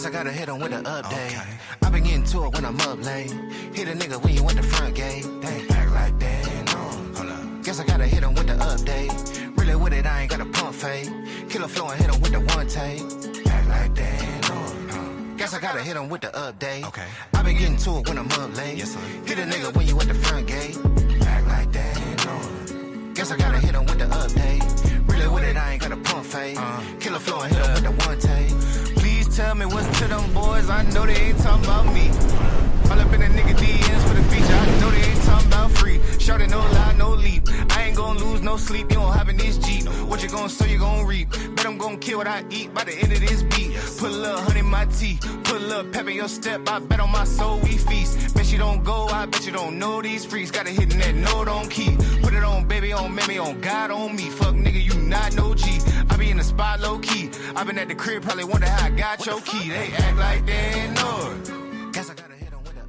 Guess I gotta hit him with an update. Okay. I been getting to it when I'm up late. Hit a nigga when you at the front gate. They act like that, no. Hold up. Guess I gotta hit him with the update. Really with it, I ain't got a pump fake. Killer flow and hit him with the one take. Act like that, no. Guess I gotta hit him with the update. Okay. I been getting to it when I'm up late. Yes, sir. Hit a nigga when you at the front gate. Act like that, no. Guess I gotta hit him with the update. Really with it, I ain't got a pump fake. Killer flow and hit him with the one take. Please tell me what's to them boys. I know they ain't talking about me. All up in the nigga DMs for the feature. I know they ain't talking about free. Shorty no lie, no leap. I ain't gonna lose no sleep. You don't have in this Jeep. What you gonna sow, you gonna reap. Bet I'm gonna kill what I eat by the end of this beat. Put a little honey in my tea. Put a little pep in your step. I bet on my soul we feast. Bet you don't go, I bet you don't know these freaks. Gotta hit in that note on key. Put it on baby, on mammy, on God, on me. Fuck nigga, you not no G. I be in the spot low key. I been at the crib, probably wonder how I got your key. They act like they ain't know it. Guess I gotta hit 'em with a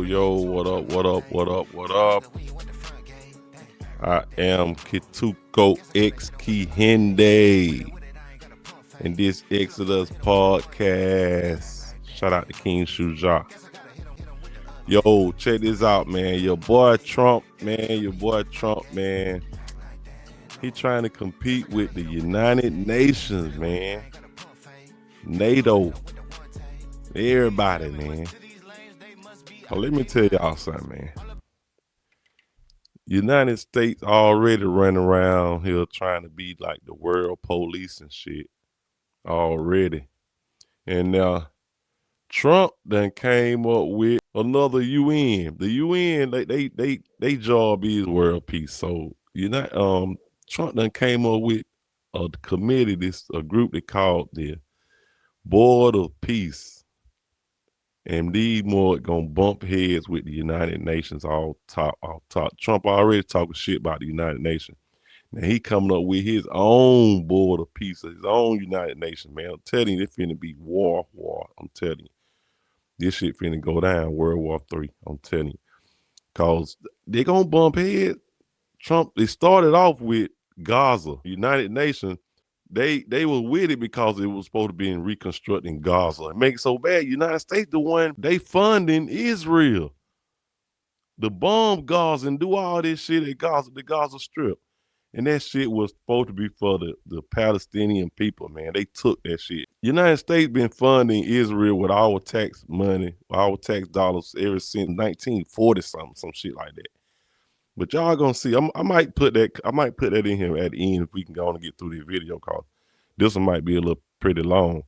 Yo, what up? I am Kituko X Kihinde, and this Exodus podcast. Shout out to King Shuja. Yo, check this out, man. Your boy Trump, man. He trying to compete with the United Nations, man. NATO. Everybody, man. Well, let me tell y'all something, man. United States already running around here trying to be like the world police and shit already. And Trump done came up with another UN. The UN, they job is world peace. So Trump done came up with a committee, a group they called the Board of Peace. And these more gonna bump heads with the United Nations all top. Trump already talking shit about the United Nations. Now he coming up with his own Board of Peace, his own United Nations, man. I'm telling you, it's finna be war. I'm telling you. This shit finna go down, World War III. I'm telling you. Cause they gonna bump heads. Trump, they started off with Gaza, United Nations. They were with it because it was supposed to be in reconstructing Gaza. It makes it so bad. United States, the one they funding Israel, the bomb Gaza and do all this shit at Gaza, the Gaza Strip, and that shit was supposed to be for the Palestinian people. Man, they took that shit. United States been funding Israel with our tax money, our tax dollars ever since 1940 something, some shit like that. But y'all gonna see. I might put that in here at the end if we can go on and get through this video, cause this one might be a little pretty long.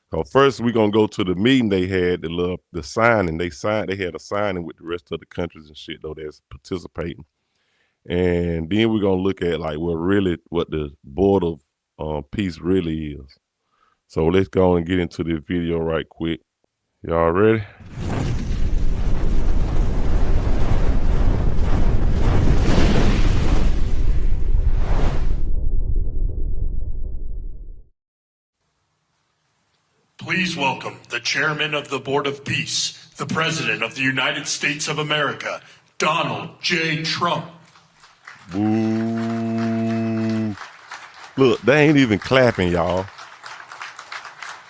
So first we gonna go to the meeting they had, the signing. They had a signing with the rest of the countries and shit though that's participating. And then we're gonna look at like what the Board of Peace really is. So let's go and get into this video right quick. Y'all ready? Please welcome the Chairman of the Board of Peace, the President of the United States of America, Donald J. Trump. Boo. Look, they ain't even clapping, y'all.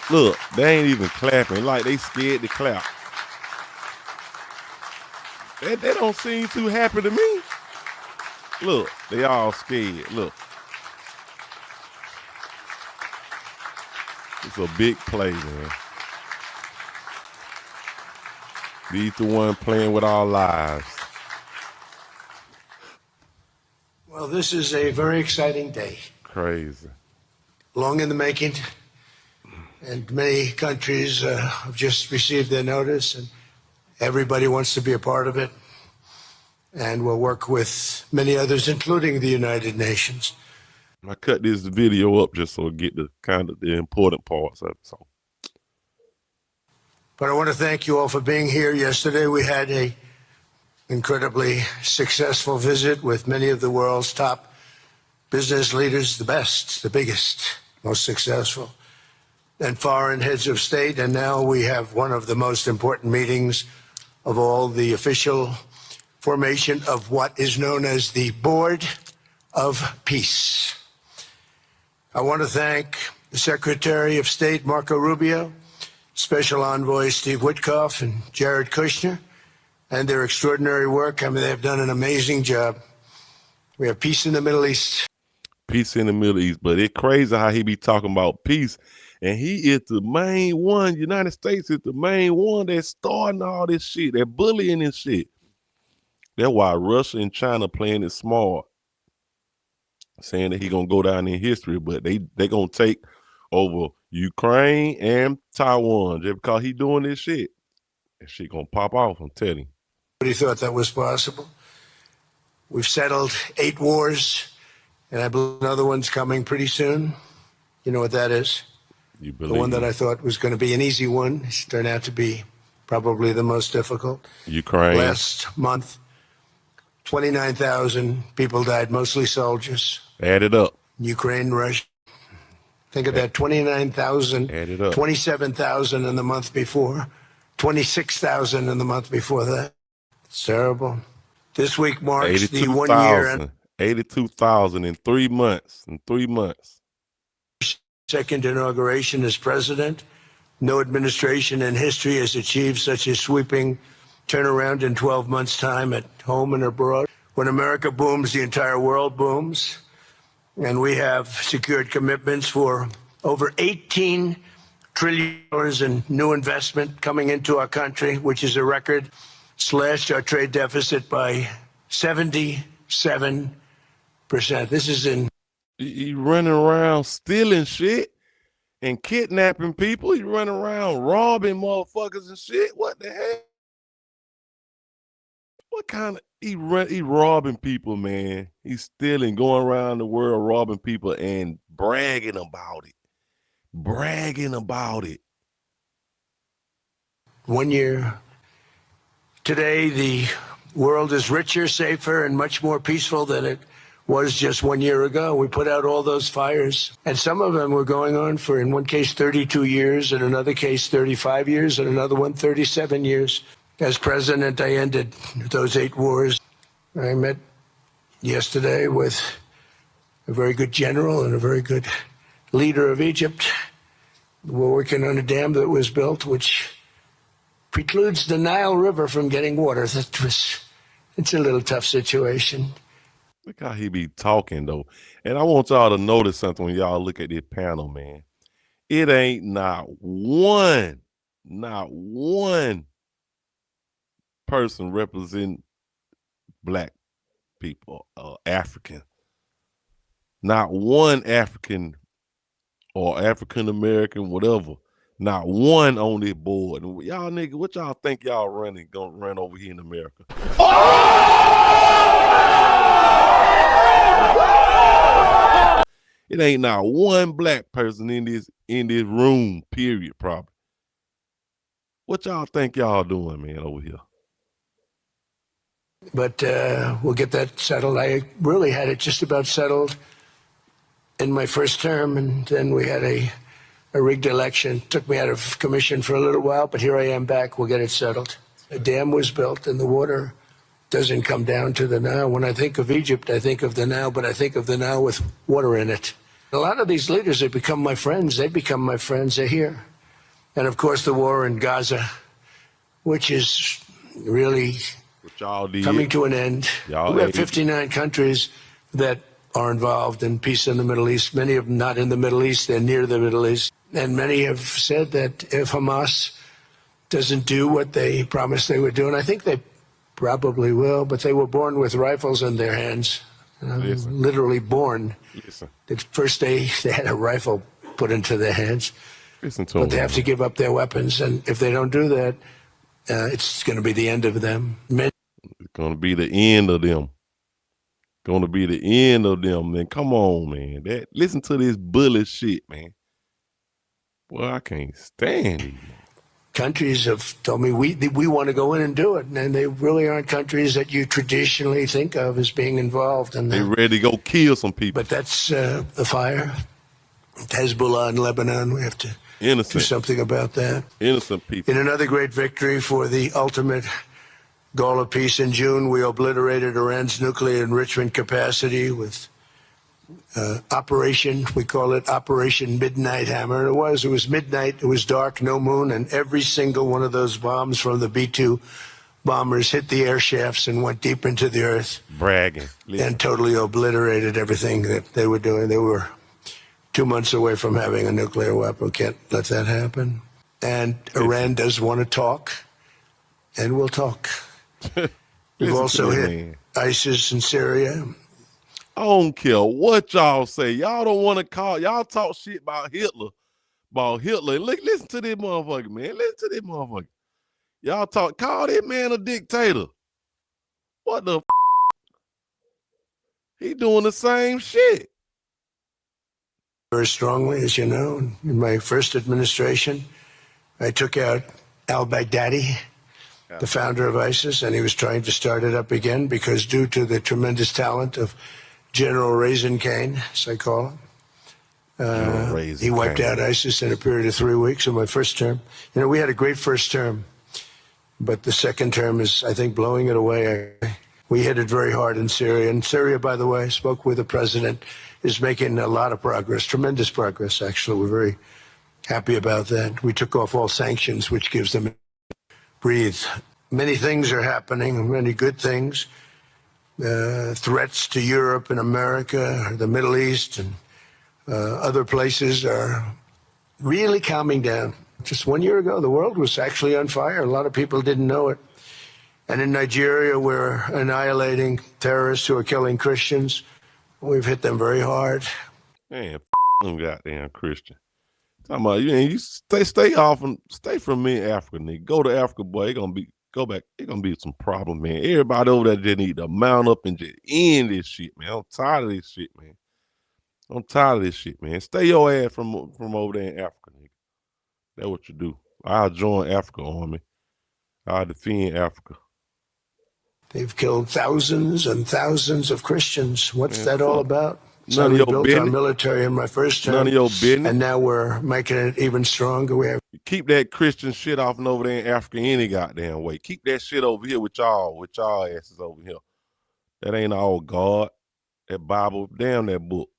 Look, they ain't even clapping. Like they scared to clap. They don't seem too happy to me. Look, they all scared. Look. It's a big play, man. These the one playing with our lives. Well, this is a very exciting day. Crazy. Long in the making. And many countries have just received their notice, and everybody wants to be a part of it. And we'll work with many others, including the United Nations. I cut this video up just so I get the kind of the important parts of it. So. But I want to thank you all for being here. Yesterday we had a incredibly successful visit with many of the world's top business leaders, the best, the biggest, most successful, and foreign heads of state. And now we have one of the most important meetings of all, the official formation of what is known as the Board of Peace. I want to thank the Secretary of State, Marco Rubio, Special Envoy Steve Witkoff and Jared Kushner and their extraordinary work. I mean, they've done an amazing job. We have peace in the Middle East. Peace in the Middle East. But it's crazy how he be talking about peace. And he is the main one. United States is the main one that's starting all this shit. They're bullying this shit. That's why Russia and China playing it smart. Saying that he gonna go down in history, but they gonna take over Ukraine and Taiwan just because he doing this shit. That shit gonna pop off, I'm telling you. Nobody thought that was possible. We've settled 8 wars, and I believe another one's coming pretty soon. You know what that is? You believe the one that I thought was going to be an easy one has turned out to be probably the most difficult. Ukraine. Last month, 29,000 people died, mostly soldiers. Add it up. Ukraine, Russia. Think of that, 29,000. Add it up. 27,000 in the month before. 26,000 in the month before that. It's terrible. This week marks the 1 year. 82,000 in 3 months. In 3 months. Second inauguration as president. No administration in history has achieved such a sweeping turnaround in 12 months' time at home and abroad. When America booms, the entire world booms. And we have secured commitments for over $18 trillion in new investment coming into our country, which is a record. Slashed our trade deficit by 77%. This is in. He running around stealing shit and kidnapping people. He running around robbing motherfuckers and shit. What the hell? What kind of he robbing people, man? He's stealing, going around the world robbing people and bragging about it. Bragging about it. 1 year. Today, the world is richer, safer, and much more peaceful than it was just 1 year ago. We put out all those fires, and some of them were going on for, in one case, 32 years, in another case, 35 years, and another one, 37 years. As president, I ended those 8 wars. I met yesterday with a very good general and a very good leader of Egypt. We're working on a dam that was built, which precludes the Nile River from getting water. It's a little tough situation. Look how he be talking, though. And I want y'all to notice something when y'all look at this panel, man. It ain't not one person representing black people, African. Not one African or African American, whatever. Not one on this board. And y'all niggas, what y'all think y'all gonna run over here in America? It ain't not one black person in this room, period, probably. What y'all think y'all doing, man, over here? But we'll get that settled. I really had it just about settled in my first term, and then we had a rigged election. Took me out of commission for a little while, but here I am back. We'll get it settled. A dam was built, and the water doesn't come down to the Nile. When I think of Egypt, I think of the Nile, but I think of the Nile with water in it. A lot of these leaders have become my friends. They become my friends. They're here. And, of course, the war in Gaza, which is really coming to an end. We have 59 countries that are involved in peace in the Middle East. Many of them not in the Middle East. They're near the Middle East. And many have said that if Hamas doesn't do what they promised they would do, and I think they probably will, but they were born with rifles in their hands, literally born. The first day they had a rifle put into their hands. But they have to give up their weapons, and if they don't do that, it's going to be the end of them. It's going to be the end of them. Going to be the end of them, man. Come on, man. Listen to this bully shit, man. Well, I can't stand it. Countries have told me we want to go in and do it, and they really aren't countries that you traditionally think of as being involved in that. They ready to go kill some people. But that's the fire. Hezbollah in Lebanon, we have to do something about that. Innocent people. In another great victory for the ultimate goal of peace in June, we obliterated Iran's nuclear enrichment capacity with operation. We call it Operation Midnight Hammer. It was midnight, it was dark, no moon, and every single one of those bombs from the B-2 bombers hit the air shafts and went deep into the earth. Bragging. And totally obliterated everything that they were doing. They were 2 months away from having a nuclear weapon. Can't let that happen. And Iran does want to talk, and we'll talk. We've also hit ISIS in Syria. I don't care what y'all say. Y'all don't want to call. Y'all talk shit about Hitler. Listen to this motherfucker, man. Listen to this motherfucker. Y'all call that man a dictator. What the He doing the same shit. Very strongly, as you know, in my first administration, I took out al-Baghdadi, the founder of ISIS, and he was trying to start it up again because due to the tremendous talent of General Raisin Kane, as I call him, he wiped out ISIS in a period of 3 weeks in my first term. You know, we had a great first term, but the second term is, I think, blowing it away. We hit it very hard in Syria. And Syria, by the way, I spoke with the president, is making a lot of progress, tremendous progress, actually. We're very happy about that. We took off all sanctions, which gives them breathe. Many things are happening, many good things. Threats to Europe and America, the Middle East, and other places are really calming down. Just 1 year ago, the world was actually on fire. A lot of people didn't know it. And in Nigeria, we're annihilating terrorists who are killing Christians. We've hit them very hard. Man, them goddamn Christian. Talking about you stay off and stay from me in Africa, nigga. Go to Africa, boy. Go back. It's gonna be some problem, man. Everybody over there just need to mount up and just end this shit, man. I'm tired of this shit, man. Stay your ass from over there in Africa, nigga. That's what you do. I'll join Africa Army. I'll defend Africa. They've killed thousands and thousands of Christians. What's that all about? None of your business. We built our military in my first term. None of your business. And now we're making it even stronger. Keep that Christian shit off and over there in Africa any goddamn way. Keep that shit over here with y'all asses over here. That ain't all God. That Bible, damn that book.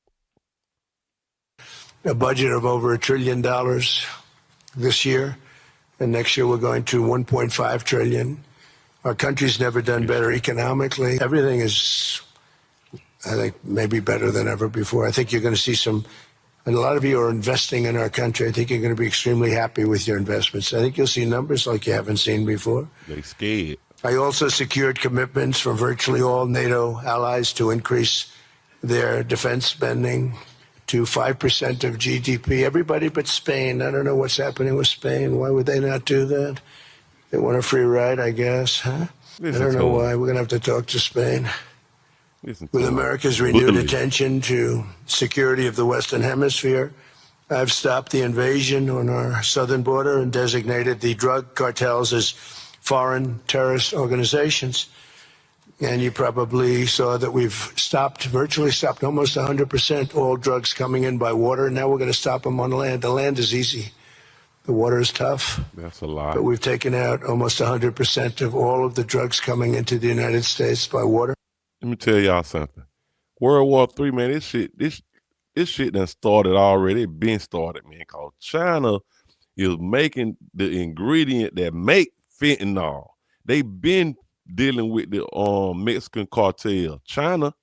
A budget of over $1 trillion this year. And next year we're going to 1.5 trillion. Our country's never done better economically. Everything is, I think, maybe better than ever before. I think you're going to see and a lot of you are investing in our country. I think you're going to be extremely happy with your investments. I think you'll see numbers like you haven't seen before. They scared. I also secured commitments from virtually all NATO allies to increase their defense spending to 5% of GDP. Everybody but Spain. I don't know what's happening with Spain. Why would they not do that? They want a free ride, I guess, huh? I don't know why. We're going to have to talk to Spain. With America's renewed attention to security of the Western Hemisphere, I've stopped the invasion on our southern border and designated the drug cartels as foreign terrorist organizations. And you probably saw that we've virtually stopped almost 100% all drugs coming in by water. Now we're going to stop them on land. The land is easy. The water is tough. That's a lot. But we've taken out almost 100% of all of the drugs coming into the United States by water. Let me tell y'all something. World War III, man, this shit done started already. It been started, man. Cause China is making the ingredient that make fentanyl. They been dealing with the Mexican cartel. China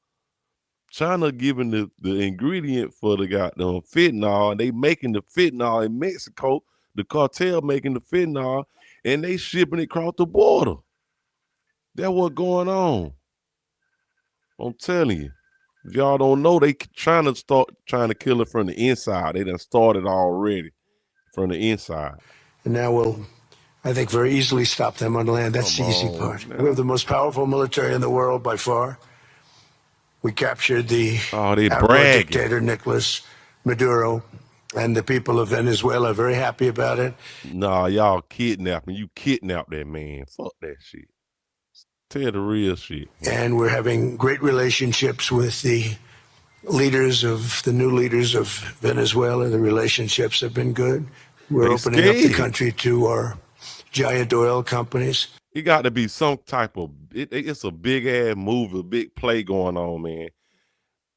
giving the ingredient for the goddamn fentanyl, and they making the fentanyl in Mexico. The cartel making the fentanyl, and they shipping it across the border. That's what's going on. I'm telling you. If y'all don't know, they trying to kill it from the inside. They done started already from the inside. And now we'll, I think, very easily stop them on land. That's the easy part. Man. We have the most powerful military in the world by far. We captured the dictator Nicolas Maduro, and the people of Venezuela are very happy about it. Nah, y'all kidnapping. You kidnapped that man. Fuck that shit. Tell the real shit. And we're having great relationships with the new leaders of Venezuela. The relationships have been good. We're opening up the country to our giant oil companies. It got to be some type of, it's a big ass move, a big play going on, man.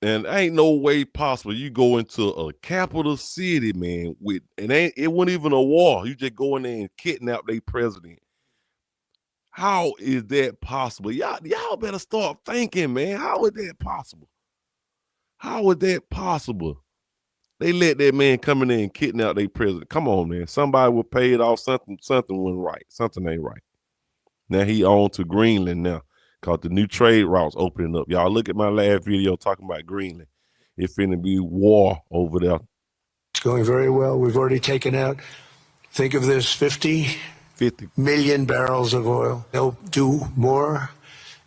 And ain't no way possible you go into a capital city, man, it wasn't even a war. You just go in there and kidnap their president. How is that possible? Y'all better start thinking, man. How is that possible? How is that possible? They let that man come in there and kidnap their president. Come on, man. Somebody will pay it off. Something wasn't right. Something ain't right. Now he on to Greenland now, because the new trade routes opening up. Y'all look at my last video talking about Greenland. It's finna be war over there. It's going very well. We've already taken out, think of this, 50 million barrels of oil. They'll do more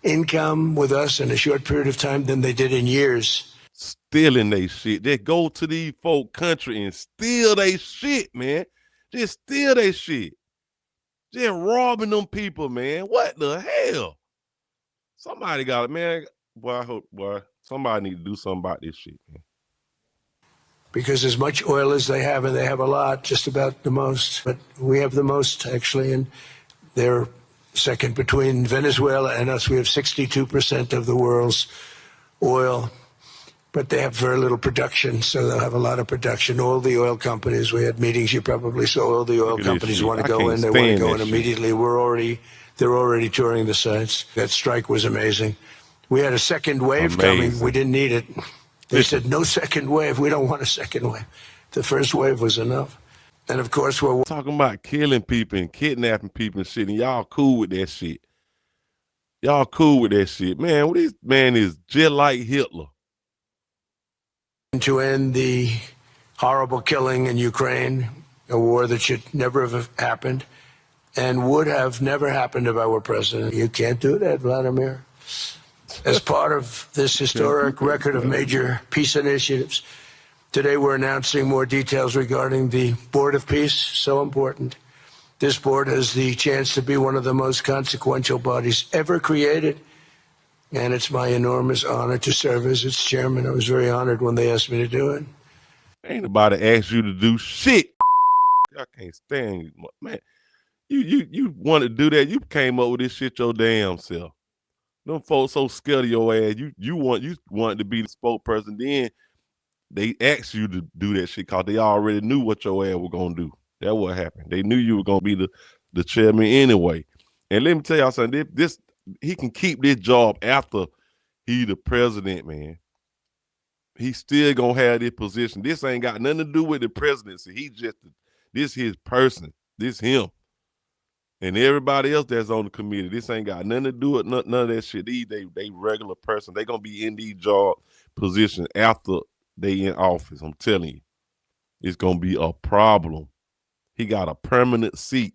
income with us in a short period of time than they did in years. Stealing they shit. They go to these folk country and steal they shit, man. Just steal they shit. Just robbing them people, man. What the hell? Somebody got it, man. Boy, somebody need to do something about this shit, man. Because as much oil as they have, and they have a lot, just about the most, but we have the most, actually, and they're second between Venezuela and us. We have 62% of the world's oil, but they have very little production, so they'll have a lot of production. All the oil companies, we had meetings, you probably saw, all the oil companies want to go in, they want to go in immediately. They're already touring the sites. That strike was amazing. We had a second wave coming, we didn't need it. They said, no second wave. We don't want a second wave. The first wave was enough. And, of course, we're talking about killing people and kidnapping people and shit, and y'all cool with that shit. Y'all cool with that shit. Man, this man is just like Hitler. To end the horrible killing in Ukraine, a war that should never have happened and would have never happened if I were president. You can't do that, Vladimir. As part of this historic record of major peace initiatives, today we're announcing more details regarding the Board of Peace, so important. This board has the chance to be one of the most consequential bodies ever created, and it's my enormous honor to serve as its chairman. I was very honored when they asked me to do it. Ain't nobody asked you to do shit. I can't stand you, man. You want to do that? You came up with this shit your damn self. Them folks so scared of your ass. You wanted to be the spokesperson. Then they asked you to do that shit because they already knew what your ass was gonna do. That's what happened. They knew you were gonna be the chairman anyway. And let me tell y'all something. This he can keep this job after he the president, man. He still gonna have this position. This ain't got nothing to do with the presidency. This his person. This him. And everybody else that's on the committee, this ain't got nothing to do with none of that shit. They regular person. They gonna be in these job positions after they in office. I'm telling you, it's gonna be a problem. He got a permanent seat.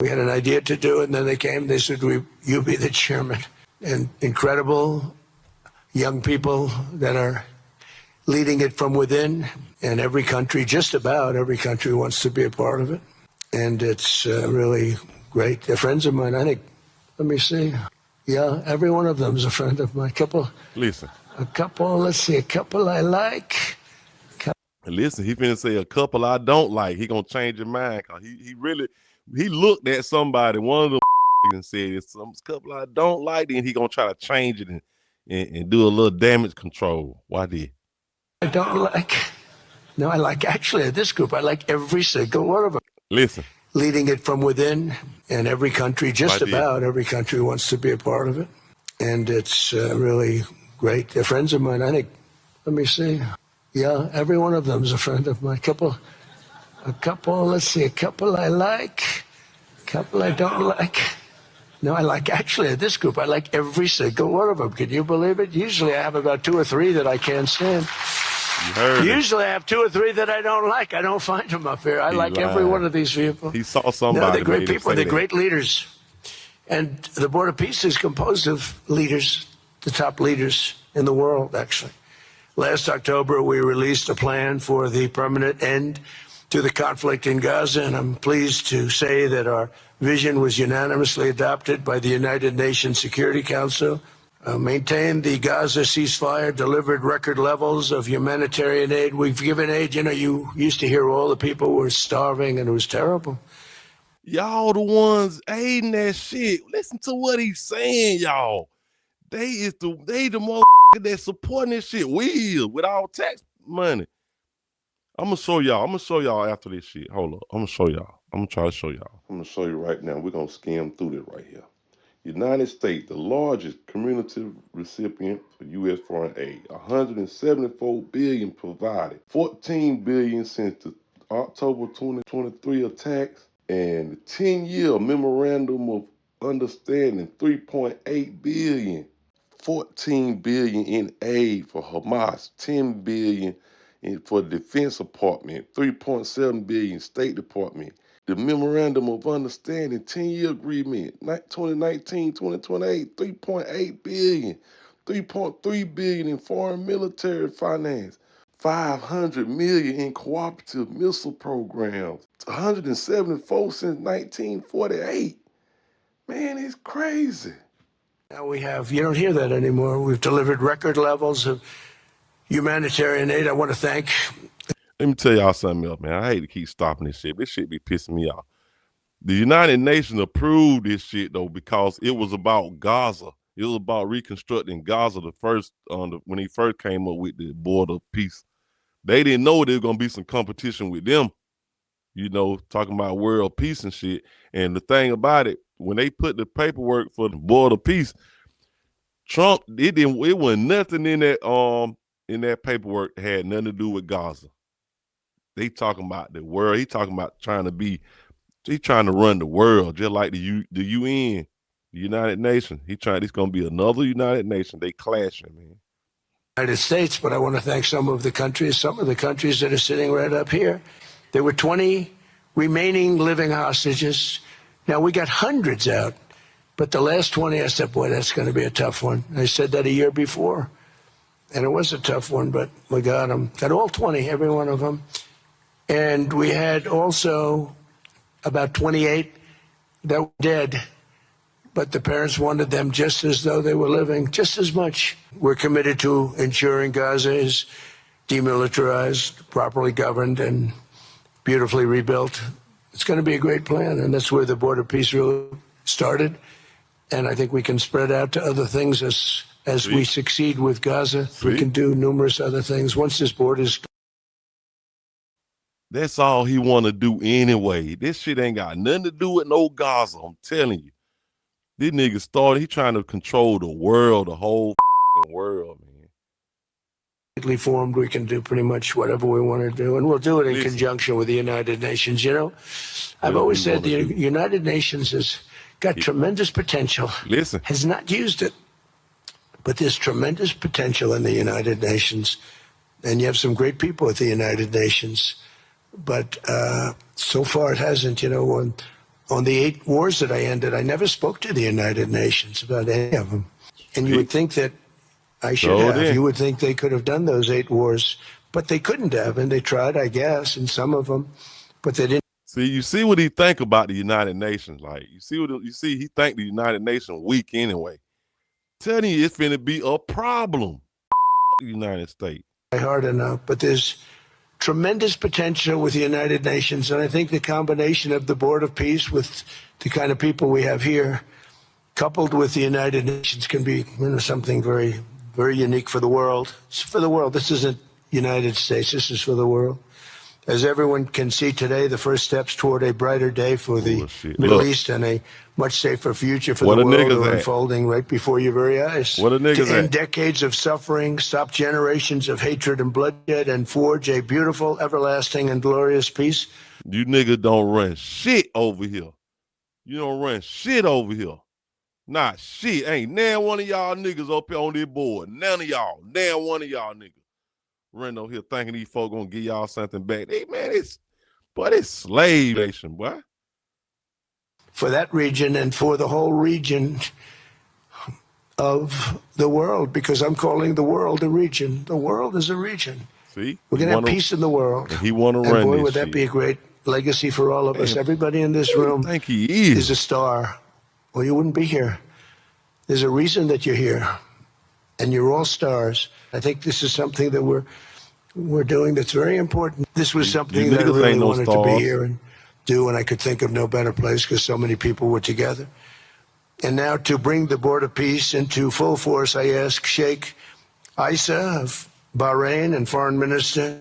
We had an idea to do it, and then they came. They said, "You be the chairman." And incredible young people that are leading it from within, and every country, just about every country, wants to be a part of it. And it's really great. They're friends of mine. I think, let me see. Yeah, every one of them is a friend of mine. A couple I like. Listen, he finna say a couple I don't like. He gonna change his mind. Cause he looked at somebody, one of them and said, it's some couple I don't like, then he gonna try to change it and do a little damage control. Why did? I don't like. No, I like, actually, this group, I like every single one of them. Listen. Leading it from within, and every country, just about every country, wants to be a part of it. And it's really great. They're friends of mine. I think, let me see. Yeah, every one of them is a friend of mine. A couple I like, a couple I don't like. No, I like, actually, this group, I like every single one of them. Can you believe it? Usually I have about 2 or 3 that I can't stand. Usually I have 2 or 3 that I don't like. I don't find them up here. I like every one of these people. He saw somebody. No, they're great people. They're great leaders. And the Board of Peace is composed of leaders, the top leaders in the world, actually. Last October, we released a plan for the permanent end to the conflict in Gaza, and I'm pleased to say that our vision was unanimously adopted by the United Nations Security Council. Maintained the Gaza ceasefire, delivered record levels of humanitarian aid. We've given aid. You know, you used to hear all the people were starving and it was terrible. Y'all the ones aiding that shit. Listen to what he's saying, y'all. They the motherfuckers that supporting this shit. We with our tax money. I'm gonna show y'all. I'm gonna show y'all after this shit. Hold up. I'm gonna show y'all. I'm gonna try to show y'all. I'm gonna show you right now. We're gonna skim through this right here. United States, the largest community recipient for U.S. foreign aid. 174 billion provided. 14 billion since the October 2023 attacks, and the 10-year memorandum of understanding. 3.8 billion. 14 billion in aid for Hamas. 10 billion for the Defense Department. 3.7 billion State Department. The Memorandum of Understanding, 10-year agreement, 2019-2028, 3.8 billion, 3.3 billion in foreign military finance, 500 million in cooperative missile programs, 174 since 1948. Man, it's crazy. Now you don't hear that anymore. We've delivered record levels of humanitarian aid. I want to thank. Let me tell y'all something else, man. I hate to keep stopping this shit. This shit be pissing me off. The United Nations approved this shit though because it was about Gaza. It was about reconstructing Gaza. When he first came up with the Board of Peace, they didn't know there was gonna be some competition with them. You know, talking about world peace and shit. And the thing about it, when they put the paperwork for the Board of Peace, Trump it wasn't nothing in that paperwork that had nothing to do with Gaza. They talking about the world. He talking about he's trying to run the world just like the UN, the United Nations. It's gonna be another United Nation. They clashing, man. United States, but I want to thank some of the countries that are sitting right up here. There were 20 remaining living hostages. Now we got hundreds out, but the last 20, I said, boy, that's going to be a tough one. I said that a year before, and it was a tough one, but we got them. Got all 20, every one of them. And we had also about 28 that were dead, but the parents wanted them just as though they were living, just as much. We're committed to ensuring Gaza is demilitarized, properly governed, and beautifully rebuilt. It's going to be a great plan, and that's where the Board of Peace really started. And I think we can spread out to other things as we succeed with Gaza. We can do numerous other things once this board is. That's all he want to do anyway. This shit ain't got nothing to do with no Gaza. I'm telling you. This nigga started, he trying to control the world, the whole world, man. Formed, we can do pretty much whatever we want to do, and we'll do it in conjunction with the United Nations. You know, I've always said the United Nations has got tremendous potential. Has not used it, but there's tremendous potential in the United Nations, and you have some great people at the United Nations. But so far it hasn't. You know, on the 8 wars that I ended, I never spoke to the United Nations about any of them. And you would think that I should have. You would think they could have done those 8 wars, but they couldn't have, and they tried, I guess, in some of them, but they didn't. See, you see what he think about the United Nations. Like, he think the United Nations weak anyway. Telling you, it's finna be a problem. The United States. Hard enough, but there's tremendous potential with the United Nations, and I think the combination of the Board of Peace with the kind of people we have here, coupled with the United Nations, can be something very, very unique for the world. It's for the world. This isn't United States. This is for the world. As everyone can see today, the first steps toward a brighter day for the Middle East and a much safer future for the world are unfolding right before your very eyes. To end decades of suffering, stop generations of hatred and bloodshed, and forge a beautiful, everlasting, and glorious peace. You niggas don't run shit over here. You don't run shit over here. Not shit. Ain't nan one of y'all niggas up here on this board. None of y'all. Nan one of y'all niggas. Running over here thinking these folk gonna give y'all something back. Hey, man, it's slave nation, boy. For that region and for the whole region of the world, because I'm calling the world a region. The world is a region. See? We're going to have peace in the world. He want to run boy, this would that be a great legacy for all of us. Everybody in this room is a star, or you wouldn't be here. There's a reason that you're here, and you're all stars. I think this is something that we're doing that's very important. This was something that I really wanted to be here and do, and I could think of no better place because so many people were together. And now to bring the Board of Peace into full force, I ask Sheikh Isa of Bahrain and Foreign Minister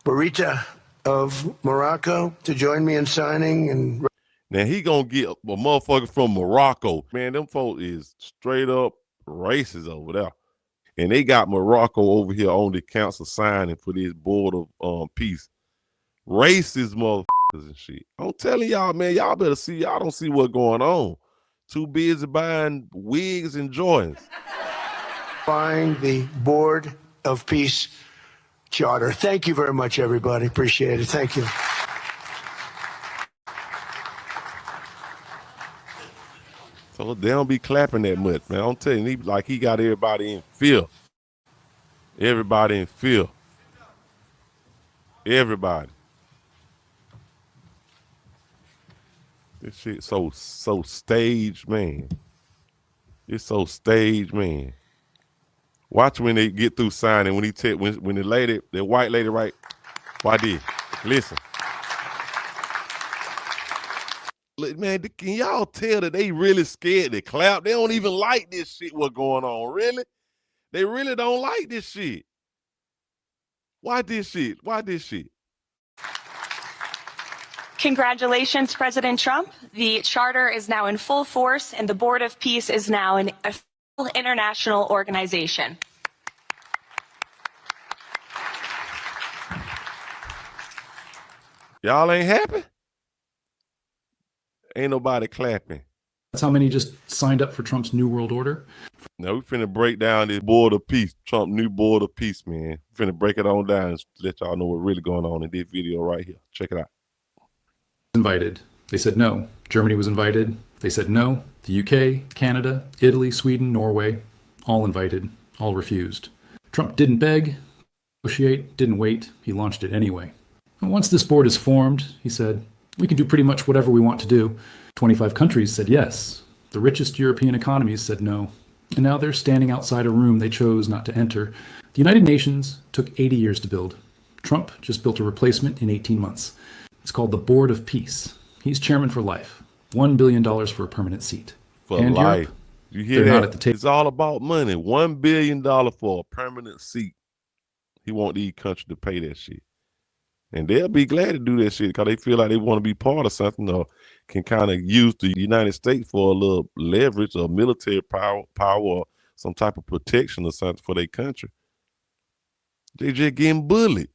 Barita of Morocco to join me in signing. And now he gonna get a motherfucker from Morocco. Man, them folks is straight up racist over there. And they got Morocco over here on the council signing for this board of peace. Racist motherfuckers and shit. I'm telling y'all, man, y'all better see. Y'all don't see what's going on. Too busy buying wigs and Jordans. buying the Board of Peace Charter. Thank you very much, everybody. Appreciate it. Thank you. So they don't be clapping that much, man. I'm telling you, he got everybody in fear. Everybody in fear. Everybody. This shit so staged, man. It's so staged, man. Watch when they get through signing. When when the lady, the white lady, right? Why did? Listen. Look, man, can y'all tell that they really scared to clap? They don't even like this shit. What's going on? Really? They really don't like this shit. Why this shit? Why this shit? Congratulations, President Trump. The charter is now in full force, and the Board of Peace is now an official international organization. Y'all ain't happy? Ain't nobody clapping. That's how many just signed up for Trump's New World Order. Now we finna break down this Board of Peace, Trump new Board of Peace, man. Finna break it on down and let y'all know what's really going on in this video right here. Check it out. Invited. They said no. Germany was invited. They said no. The UK, Canada, Italy, Sweden, Norway, all invited, all refused. Trump didn't beg, negotiate, didn't wait. He launched it anyway. And once this board is formed, he said, we can do pretty much whatever we want to do. 25 countries said yes. The richest European economies said no. And now they're standing outside a room they chose not to enter. The United Nations took 80 years to build. Trump just built a replacement in 18 months. It's called the Board of Peace. He's chairman for life. $1 billion for a permanent seat. For and life. Europe, You hear they're that? not at the table. It's all about money. $1 billion for a permanent seat. He want these countries to pay that shit. And they'll be glad to do that shit because they feel like they want to be part of something or can kind of use the United States for a little leverage or military power or some type of protection or something for their country. They just getting bullied.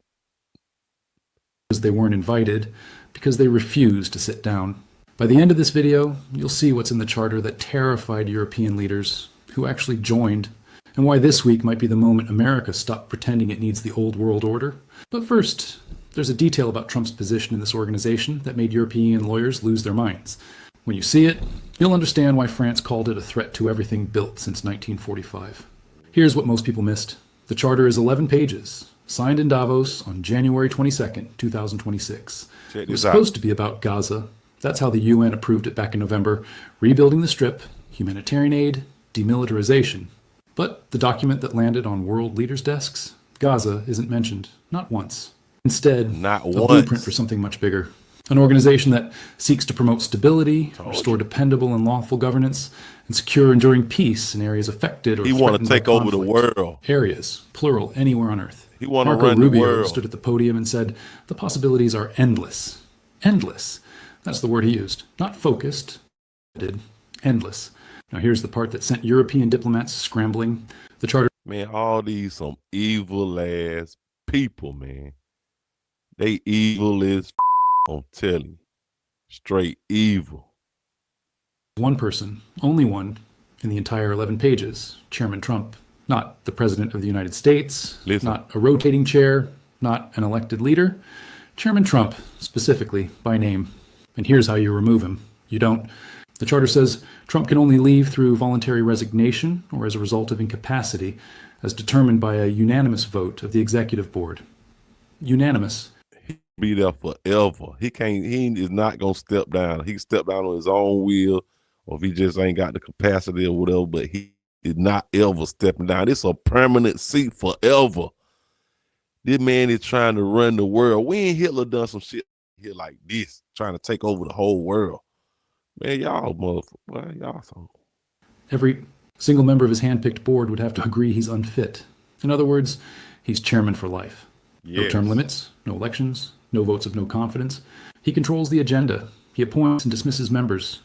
Because they weren't invited, because they refused to sit down. By the end of this video, you'll see what's in the charter that terrified European leaders who actually joined, and why this week might be the moment America stopped pretending it needs the old world order. But first, there's a detail about Trump's position in this organization that made European lawyers lose their minds. When you see it, you'll understand why France called it a threat to everything built since 1945. Here's what most people missed. The charter is 11 pages, signed in Davos on January 22nd, 2026. It was supposed to be about Gaza. That's how the UN approved it back in November. Rebuilding the Strip, humanitarian aid, demilitarization. But the document that landed on world leaders' desks, Gaza isn't mentioned, not once. Instead, Not a once. blueprint for something much bigger. An organization that seeks to promote stability, restore dependable and lawful governance, and secure enduring peace in areas affected or He want to threatened by take over the conflict. world. Areas, plural, anywhere on Earth. He want to Marco run the Rubio world. stood at the podium and said, the possibilities are endless. Endless. That's the word he used. Not focused, endless. Now here's the part that sent European diplomats scrambling. The charter Man, all these some evil ass people, man. They evil as I'm telling you. Straight evil. one person, only one, in the entire 11 pages, Chairman Trump. Not the President of the United States, Listen. not a rotating chair, not an elected leader. Chairman Trump, specifically, by name. And here's how you remove him. You don't. The charter says Trump can only leave through voluntary resignation or as a result of incapacity, as determined by a unanimous vote of the executive board. Unanimous. Be there forever. He is not gonna step down. He can step down on his own will, or if he just ain't got the capacity or whatever, but he is not ever stepping down. It's a permanent seat forever. This man is trying to run the world. We ain't Hitler done some shit here like this, trying to take over the whole world. Man, y'all motherfucker, y'all so Every single member of his handpicked board would have to agree he's unfit. In other words, he's chairman for life. No Yes. term limits, no elections, no votes of no confidence. He controls the agenda. He appoints and dismisses members.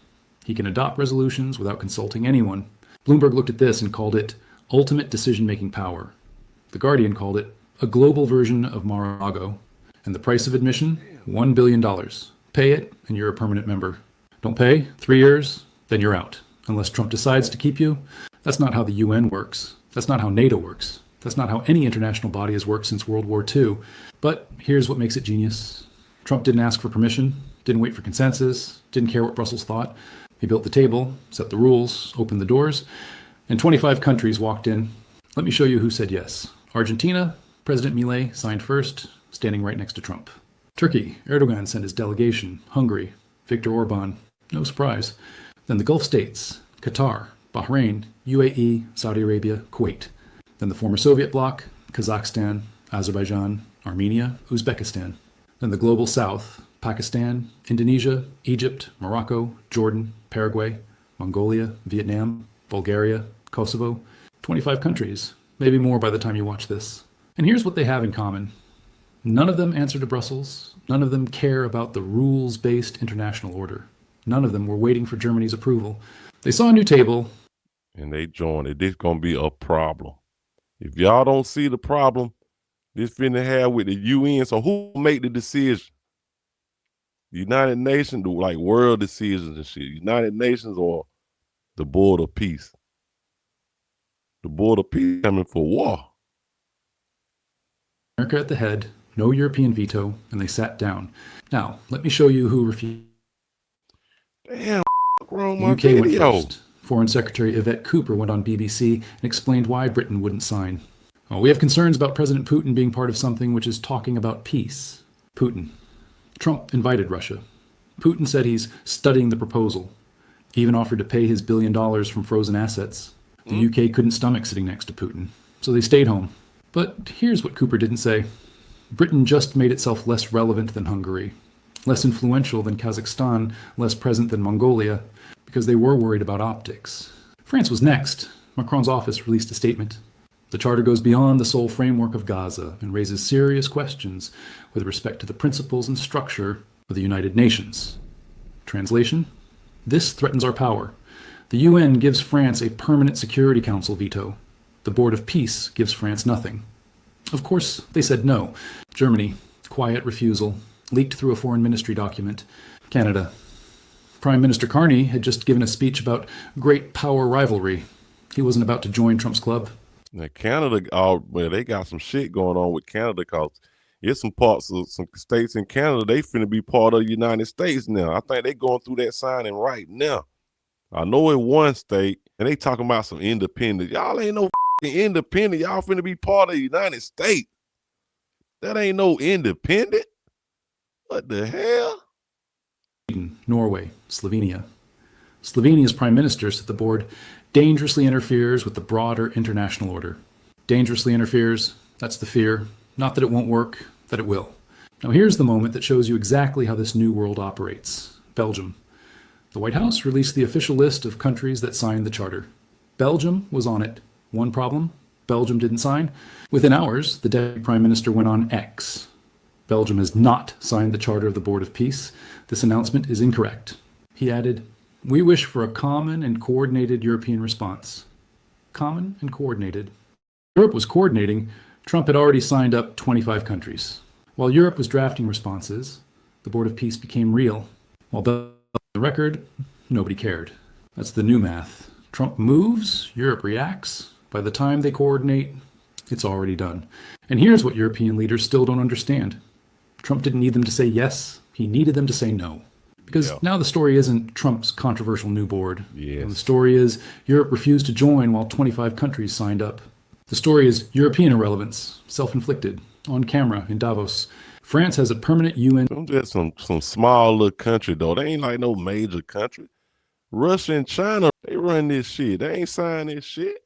He can adopt resolutions without consulting anyone. Bloomberg looked at this and called it ultimate decision-making power. The Guardian called it a global version of Mar-a-Lago. And the price of admission? $1 billion. Pay it, and you're a permanent member. Don't pay? 3 years? Then you're out. Unless Trump decides to keep you. That's not how the UN works. That's not how NATO works. That's not how any international body has worked since World War II. But here's what makes it genius. Trump didn't ask for permission, didn't wait for consensus, didn't care what Brussels thought. He built the table, set the rules, opened the doors, and 25 countries walked in. Let me show you who said yes. Argentina, President Milei signed first, standing right next to Trump. Turkey, Erdogan sent his delegation. Hungary, Viktor Orban, no surprise. Then the Gulf states, Qatar, Bahrain, UAE, Saudi Arabia, Kuwait. Then the former Soviet bloc, Kazakhstan, Azerbaijan, Armenia, Uzbekistan. Then the global south, Pakistan, Indonesia, Egypt, Morocco, Jordan, Paraguay, Mongolia, Vietnam, Bulgaria, Kosovo. 25 countries, maybe more by the time you watch this. And here's what they have in common. None of them answer to Brussels. None of them care about the rules-based international order. None of them were waiting for Germany's approval. They saw a new table. And they joined it. This gonna be a problem. If y'all don't see the problem, this finna have with the UN. So who make the decision? The United Nations do like world decisions and shit. United Nations or the Board of Peace. The Board of Peace coming for war. America at the head, no European veto, and they sat down. Now, let me show you who refused. Damn, what's wrong The with my UK went video? first. Foreign Secretary Yvette Cooper went on BBC and explained why Britain wouldn't sign. Oh, we have concerns about President Putin being part of something which is talking about peace. Putin. Trump invited Russia. Putin said he's studying the proposal. He even offered to pay his $1 billion from frozen assets. The UK couldn't stomach sitting next to Putin, so they stayed home. But here's what Cooper didn't say. Britain just made itself less relevant than Hungary, less influential than Kazakhstan, less present than Mongolia, because they were worried about optics. France was next. Macron's office released a statement. The charter goes beyond the sole framework of Gaza and raises serious questions with respect to the principles and structure of the United Nations. Translation? This threatens our power. The UN gives France a permanent Security Council veto. The Board of Peace gives France nothing. Of course, they said no. Germany, quiet refusal, leaked through a foreign ministry document. Canada. Prime Minister Carney had just given a speech about great power rivalry. He wasn't about to join Trump's club. Now Canada, well, they got some shit going on with Canada because it's some parts of some states in Canada, they finna be part of the United States now. I think they going through that signing right now. I know in one state, and they talking about some independent. Y'all ain't no independent. Y'all finna be part of the United States. That ain't no independent. What the hell? Sweden, Norway, Slovenia. Slovenia's prime minister said the board dangerously interferes with the broader international order. Dangerously interferes, that's the fear. Not that it won't work, that it will. Now here's the moment that shows you exactly how this new world operates. Belgium. The White House released the official list of countries that signed the charter. Belgium was on it. One problem, Belgium didn't sign. Within hours, the deputy prime minister went on X. Belgium has not signed the charter of the Board of Peace. This announcement is incorrect. He added, "We wish for a common and coordinated European response." Common and coordinated. Europe was coordinating. Trump had already signed up 25 countries. While Europe was drafting responses, the Board of Peace became real. While Belgium held the record, nobody cared. That's the new math. Trump moves, Europe reacts. By the time they coordinate, it's already done. And here's what European leaders still don't understand. Trump didn't need them to say yes. He needed them to say no. Because now the story isn't Trump's controversial new board. Yes. The story is Europe refused to join while 25 countries signed up. The story is European irrelevance, self-inflicted, on camera in Davos. France has a permanent UN. Them just some small little country though. They ain't like no major country. Russia and China, they run this shit. They ain't sign this shit.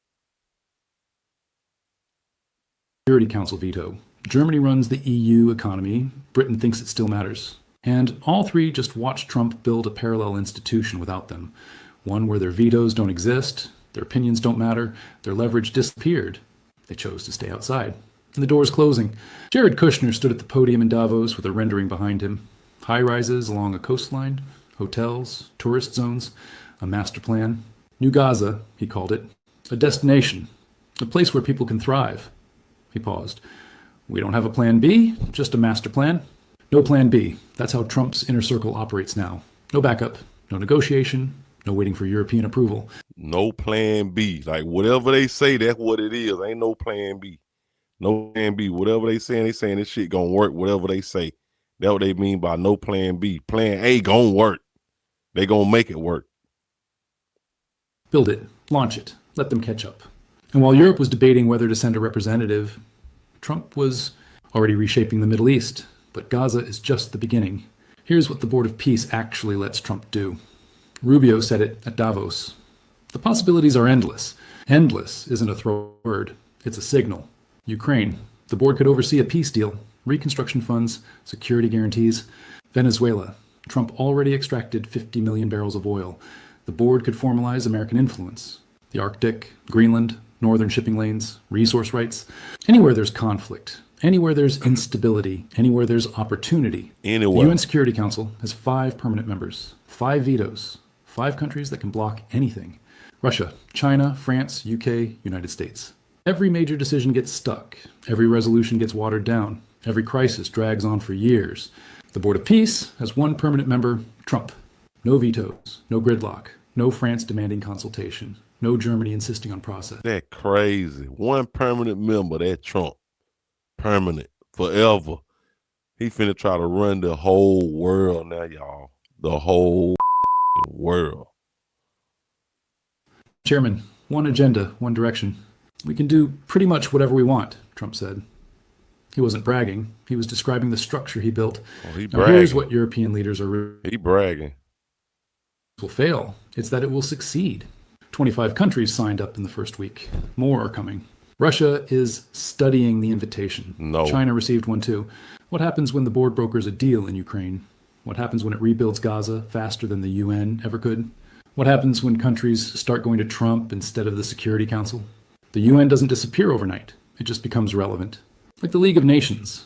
Security Council veto. Germany runs the EU economy. Britain thinks it still matters. And all three just watch Trump build a parallel institution without them. One where their vetoes don't exist, their opinions don't matter, their leverage disappeared. They chose to stay outside. And the doors closing. Jared Kushner stood at the podium in Davos with a rendering behind him. High-rises along a coastline, hotels, tourist zones, a master plan. New Gaza, he called it. A destination. A place where people can thrive. He paused. We don't have a plan B, just a master plan. No plan B. That's how Trump's inner circle operates now. No backup, no negotiation, no waiting for European approval. No plan B. Like whatever they say, that's what it is. Ain't no plan B. No plan B. Whatever they saying this shit gonna work, whatever they say. That's what they mean by no plan B. Plan A gonna work. They gonna make it work. Build it, launch it, let them catch up. And while Europe was debating whether to send a representative, Trump was already reshaping the Middle East. But Gaza is just the beginning. Here's what the Board of Peace actually lets Trump do. Rubio said it at Davos. The possibilities are endless. Endless isn't a throw word. It's a signal. Ukraine. The board could oversee a peace deal, reconstruction funds, security guarantees. Venezuela. Trump already extracted 50 million barrels of oil. The board could formalize American influence. The Arctic, Greenland, northern shipping lanes, resource rights. Anywhere there's conflict, anywhere there's instability, anywhere there's opportunity. Anywhere. The UN Security Council has 5 permanent members, 5 vetoes, 5 countries that can block anything. Russia, China, France, UK, United States. Every major decision gets stuck. Every resolution gets watered down. Every crisis drags on for years. The Board of Peace has 1 permanent member, Trump. No vetoes, no gridlock, no France demanding consultation, no Germany insisting on process. That crazy. 1 permanent member, that Trump. Permanent. Forever. He finna try to run the whole world now, y'all. The whole world. Chairman, 1 agenda, 1 direction. We can do pretty much whatever we want, Trump said. He wasn't bragging. He was describing the structure he built. Oh, he Now, here's bragging. what European leaders are He bragging. will fail. It's that it will succeed. 25 countries signed up in the first week. More are coming. Russia is studying the invitation. No. China received one too. What happens when the board brokers a deal in Ukraine? What happens when it rebuilds Gaza faster than the UN ever could? What happens when countries start going to Trump instead of the Security Council? The UN doesn't disappear overnight. It just becomes relevant. Like the League of Nations.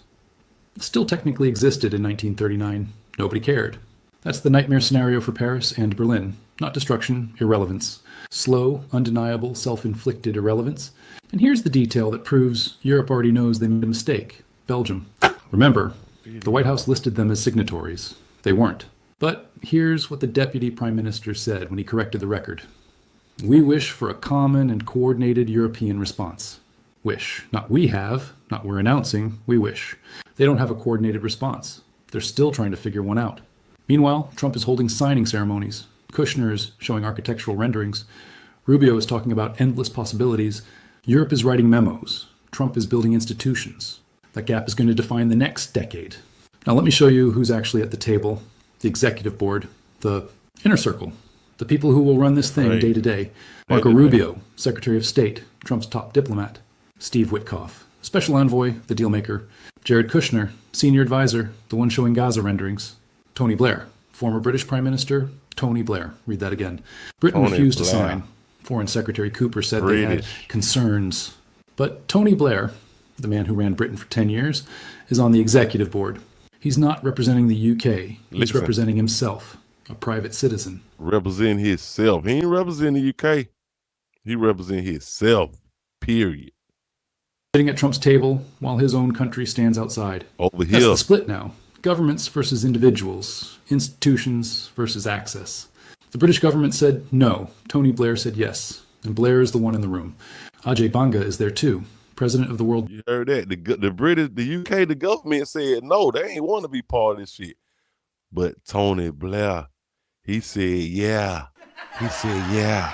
It still technically existed in 1939. Nobody cared. That's the nightmare scenario for Paris and Berlin. Not destruction, irrelevance. Slow, undeniable, self-inflicted irrelevance. And here's the detail that proves Europe already knows they made a mistake. Belgium. Remember, the White House listed them as signatories. They weren't. But here's what the Deputy Prime Minister said when he corrected the record. We wish for a common and coordinated European response. Wish. Not we have, not we're announcing, we wish. They don't have a coordinated response. They're still trying to figure one out. Meanwhile, Trump is holding signing ceremonies. Kushner is showing architectural renderings. Rubio is talking about endless possibilities. Europe is writing memos. Trump is building institutions. That gap is going to define the next decade. Now let me show you who's actually at the table. The executive board, the inner circle, the people who will run this thing Right. day to day. Marco Rubio, Secretary of State, Trump's top diplomat. Steve Witkoff, Special Envoy, the dealmaker. Jared Kushner, Senior Advisor, the one showing Gaza renderings. Tony Blair, former British Prime Minister, Tony Blair. Read that again. Britain Tony refused to Blair. sign. Foreign Secretary Cooper said they had British. concerns. But Tony Blair, the man who ran Britain for 10 years, is on the executive board. He's not representing the UK. He's Listen. representing himself, a private citizen. Represent himself. He ain't representing the UK. He represent himself. Period. Sitting at Trump's table while his own country stands outside. Over That's here. the split now. Governments versus individuals. Institutions versus access. The British government said no. Tony Blair said yes. And Blair is the one in the room. Ajay Banga is there too. President of the World. You heard that? The British, the UK, the government said no, they ain't want to be part of this shit. But Tony Blair, he said yeah. He said yeah.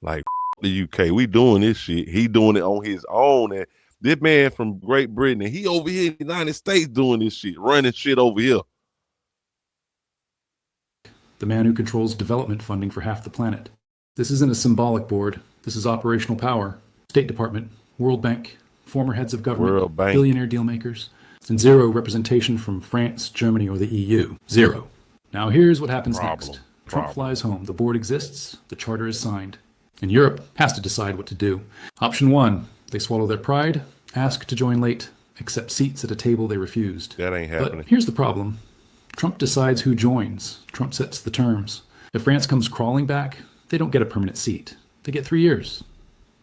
Like the UK, we doing this shit. He doing it on his own. And this man from Great Britain, and he over here in the United States doing this shit, running shit over here. The man who controls development funding for half the planet. This isn't a symbolic board. This is operational power. State Department, World Bank, former heads of government, World Bank. billionaire deal makers, and zero representation from France, Germany, or the EU. Zero. Now here's what happens Problem. next. Trump Problem. flies home. The board exists. The charter is signed. And Europe has to decide what to do. Option 1, they swallow their pride, ask to join late, accept seats at a table they refused. That ain't happening. But here's the problem. Trump decides who joins. Trump sets the terms. If France comes crawling back, they don't get a permanent seat. They get 3 years.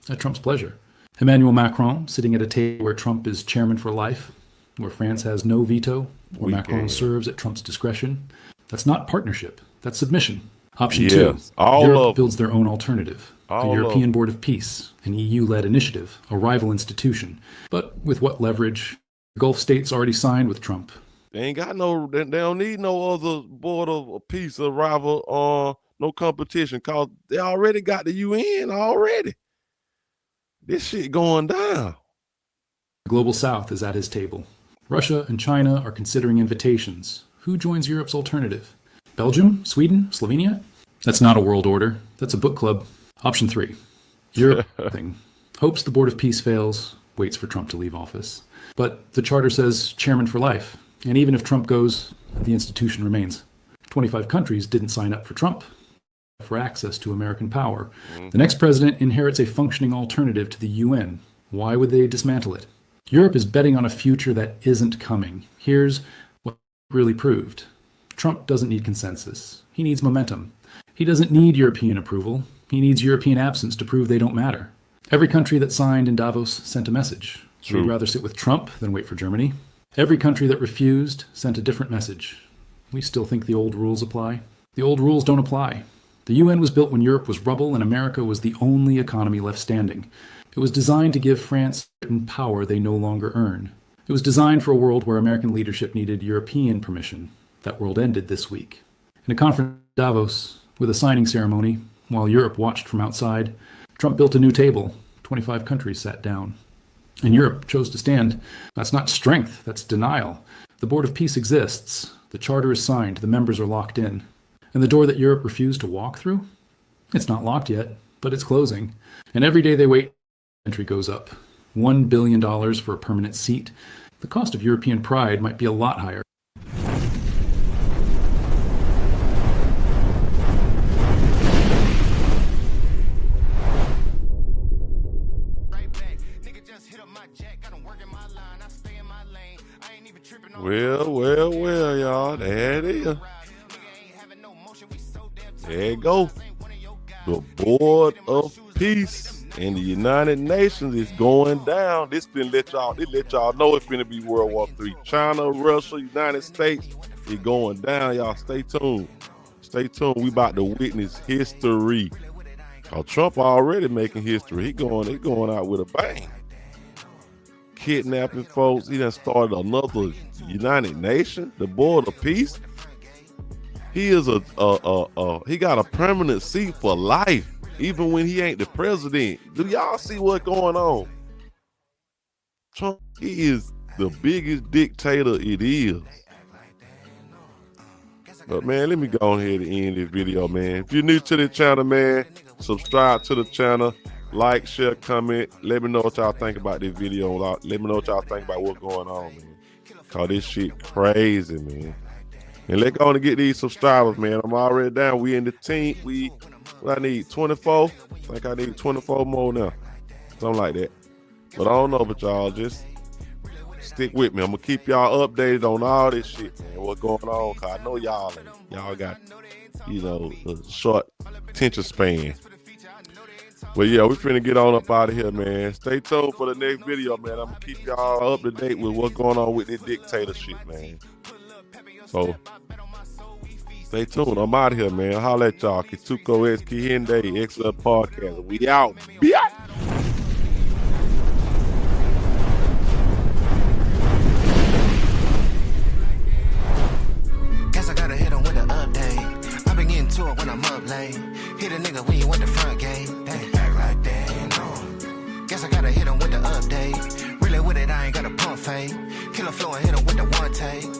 At Trump's pleasure. Emmanuel Macron, sitting at a table where Trump is chairman for life, where France has no veto, where Macron serves at Trump's discretion. That's not partnership. That's submission. Option 2, Europe builds their own alternative. A European Board of Peace, an EU-led initiative, a rival institution. But with what leverage? The Gulf states already signed with Trump. They ain't got they don't need no other Board of Peace or rival, no competition, cause they already got the UN already. This shit going down. The Global South is at his table. Russia and China are considering invitations. Who joins Europe's alternative? Belgium? Sweden? Slovenia? That's not a world order. That's a book club. Option 3. Europe hopes the Board of Peace fails, waits for Trump to leave office. But the charter says chairman for life. And even if Trump goes, the institution remains. 25 countries didn't sign up for Trump for access to American power. The next president inherits a functioning alternative to the UN. Why would they dismantle it? Europe is betting on a future that isn't coming. Here's what really proved. Trump doesn't need consensus. He needs momentum. He doesn't need European approval. He needs European absence to prove they don't matter. Every country that signed in Davos sent a message. We'd rather sit with Trump than wait for Germany. Every country that refused sent a different message. We still think the old rules apply. The old rules don't apply. The UN was built when Europe was rubble and America was the only economy left standing. It was designed to give France certain power they no longer earn. It was designed for a world where American leadership needed European permission. That world ended this week. In a conference in Davos, with a signing ceremony, while Europe watched from outside, Trump built a new table. 25 countries sat down. And Europe chose to stand. That's not strength, that's denial. The Board of Peace exists. The charter is signed. The members are locked in. And the door that Europe refused to walk through? It's not locked yet, but it's closing. And every day they wait, entry goes up. $1 billion for a permanent seat. The cost of European pride might be a lot higher. Well, y'all. There it is. There you go. The Board of Peace in the United Nations is going down. This let y'all know it's going to be World War III. China, Russia, United States, it's going down, y'all. Stay tuned. Stay tuned. We about to witness history. Cause Trump already making history. He going out with a bang. Kidnapping folks. He done started another United Nations, the Board of Peace. He is he got a permanent seat for life, even when he ain't the president. Do y'all see what's going on? Trump, he is the biggest dictator it is. But man, let me go ahead and end this video, man. If you're new to the channel, man, subscribe to the channel, like, share, comment. Let me know what y'all think about this video. Let me know what y'all think about what's going on, man. Cause this shit crazy, man. And let's go on and get these subscribers, man. I'm already down. We in the team. What I need, 24? I think I need 24 more now. Something like that. But I don't know, but y'all just stick with me. I'm gonna keep y'all updated on all this shit, man. What's going on? Cause I know y'all got, a short attention span. But yeah, we finna get on up out of here, man. Stay tuned for the next video, man. I'm gonna keep y'all up to date with what's going on with this dictatorship, man. So stay tuned. I'm out of here, man. Holla at y'all. Kituko X Kihinde, Excellent Podcast. We out. Biatch. Guess I gotta hit him with an update. I been getting to it when I'm up late. Hit a nigga when you went the front gate. They act like they ain't know. Guess I gotta hit him with the update. Really with it, I ain't got a pump fake. Killer flow and hit him with the one take.